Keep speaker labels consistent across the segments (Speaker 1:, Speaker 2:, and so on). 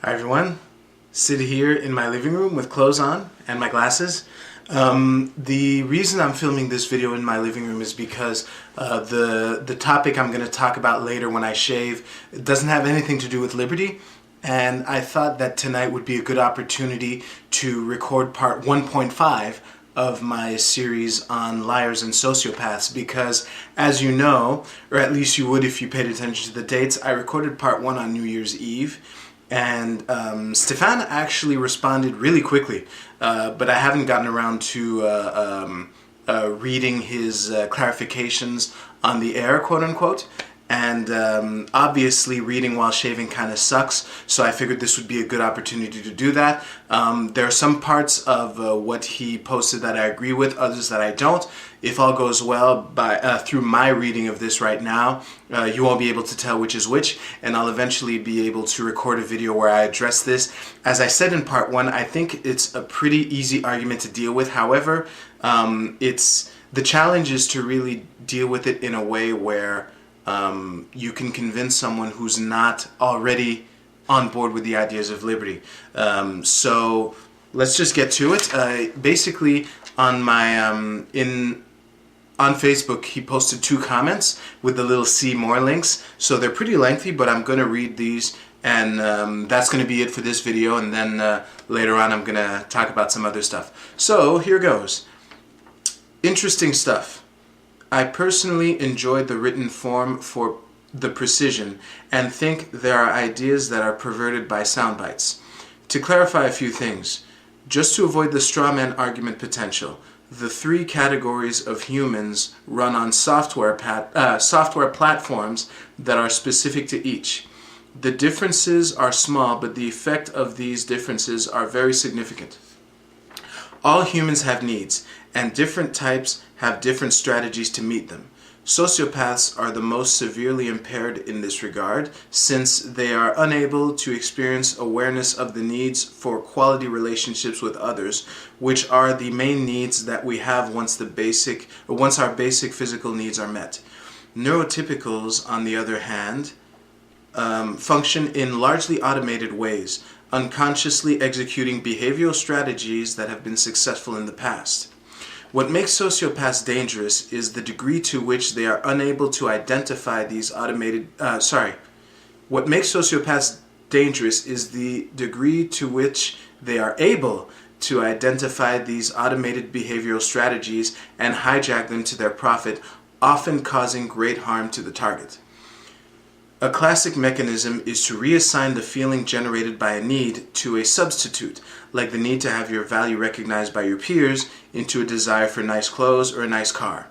Speaker 1: Hi everyone, sit here in my living room with clothes on and my glasses. The reason I'm filming this video in my living room is because the topic I'm going to talk about later when I shave doesn't have anything to do with liberty, and I thought that tonight would be a good opportunity to record part 1.5 of my series on liars and sociopaths, because as you know, or at least you would if you paid attention to the dates, I recorded part 1 on New Year's Eve. And Stephane actually responded really quickly, but I haven't gotten around to reading his clarifications on the air, quote unquote. And obviously reading while shaving kind of sucks, so I figured this would be a good opportunity to do that. There are some parts of what he posted that I agree with, others that I don't. If all goes well, through my reading of this right now, you won't be able to tell which is which, and I'll eventually be able to record a video where I address this. As I said in part 1, I think it's a pretty easy argument to deal with. However, the challenge is to really deal with it in a way where you can convince someone who's not already on board with the ideas of liberty. So let's just get to it. Basically, on my on Facebook, he posted 2 comments with the little see more links. So they're pretty lengthy, but I'm going to read these, and that's going to be it for this video. And then later on, I'm going to talk about some other stuff. So here goes. Interesting stuff. I personally enjoy the written form for the precision and think there are ideas that are perverted by soundbites. To clarify a few things, just to avoid the straw man argument potential, the 3 categories of humans run on software platforms that are specific to each. The differences are small, but the effect of these differences are very significant. All humans have needs, and different types have different strategies to meet them. Sociopaths are the most severely impaired in this regard, since they are unable to experience awareness of the needs for quality relationships with others, which are the main needs that we have once our basic physical needs are met. Neurotypicals, on the other hand, function in largely automated ways, unconsciously executing behavioral strategies that have been successful in the past. What makes sociopaths dangerous is the degree to which they are unable to identify these What makes sociopaths dangerous is the degree to which they are able to identify these automated behavioral strategies and hijack them to their profit, often causing great harm to the target. A classic mechanism is to reassign the feeling generated by a need to a substitute, like the need to have your value recognized by your peers, into a desire for nice clothes or a nice car.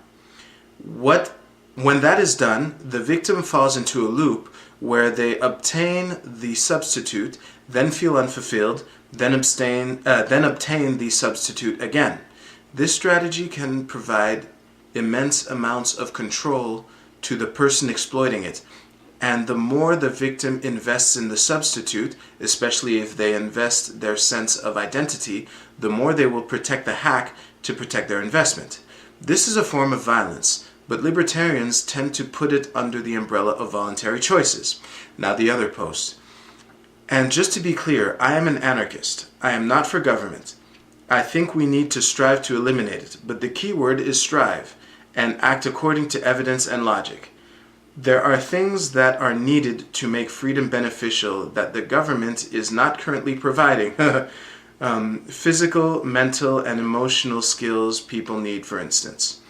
Speaker 1: When that is done, the victim falls into a loop where they obtain the substitute, then feel unfulfilled, then obtain the substitute again. This strategy can provide immense amounts of control to the person exploiting it. And the more the victim invests in the substitute, especially if they invest their sense of identity, the more they will protect the hack to protect their investment. This is a form of violence, but libertarians tend to put it under the umbrella of voluntary choices. Now the other post. And just to be clear, I am an anarchist. I am not for government. I think we need to strive to eliminate it, but the key word is strive, and act according to evidence and logic. There are things that are needed to make freedom beneficial that the government is not currently providing. Physical, mental, and emotional skills people need, for instance.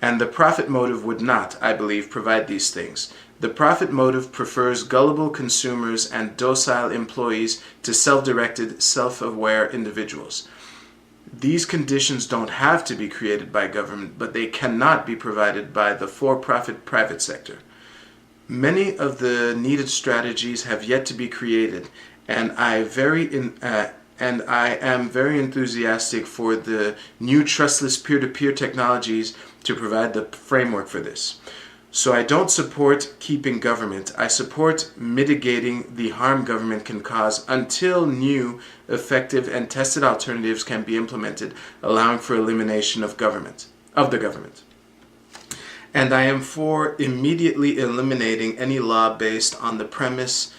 Speaker 1: And the profit motive would not, I believe, provide these things. The profit motive prefers gullible consumers and docile employees to self-directed, self-aware individuals. These conditions don't have to be created by government, but they cannot be provided by the for-profit private sector. Many of the needed strategies have yet to be created, and I am very enthusiastic for the new trustless peer-to-peer technologies to provide the framework for this. So I don't support keeping government. I support mitigating the harm government can cause until new, effective, and tested alternatives can be implemented, allowing for elimination of the government. And I am for immediately eliminating any law based on the premise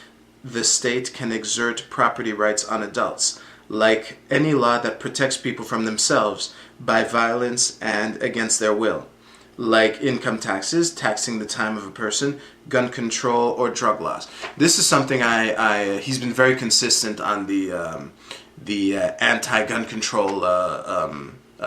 Speaker 1: the state can exert property rights on adults, like any law that protects people from themselves by violence and against their will, like income taxes, taxing the time of a person, gun control, or drug laws. This is something he's been very consistent on the anti-gun control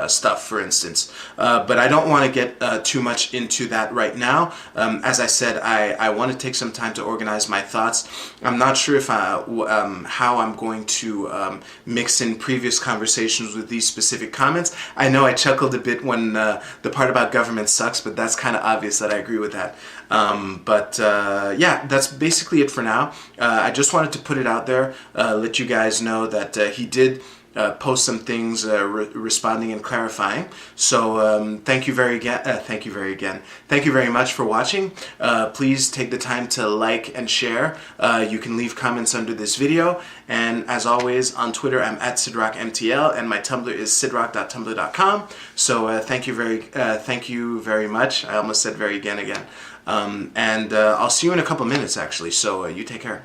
Speaker 1: stuff, for instance. But I don't want to get too much into that right now. As I said, I want to take some time to organize my thoughts. I'm not sure if how I'm going to mix in previous conversations with these specific comments. I know I chuckled a bit when the part about government sucks, but that's kind of obvious that I agree with that. Yeah, that's basically it for now. I just wanted to put it out there, let you guys know that he did post some things responding and clarifying. So thank you very much for watching. Please take the time to like and share. You can leave comments under this video, and as always on Twitter I'm at sidrockmtl, and my Tumblr is sidrock.tumblr.com. So thank you very much. I almost said very again. And I'll see you in a couple minutes actually, so you take care.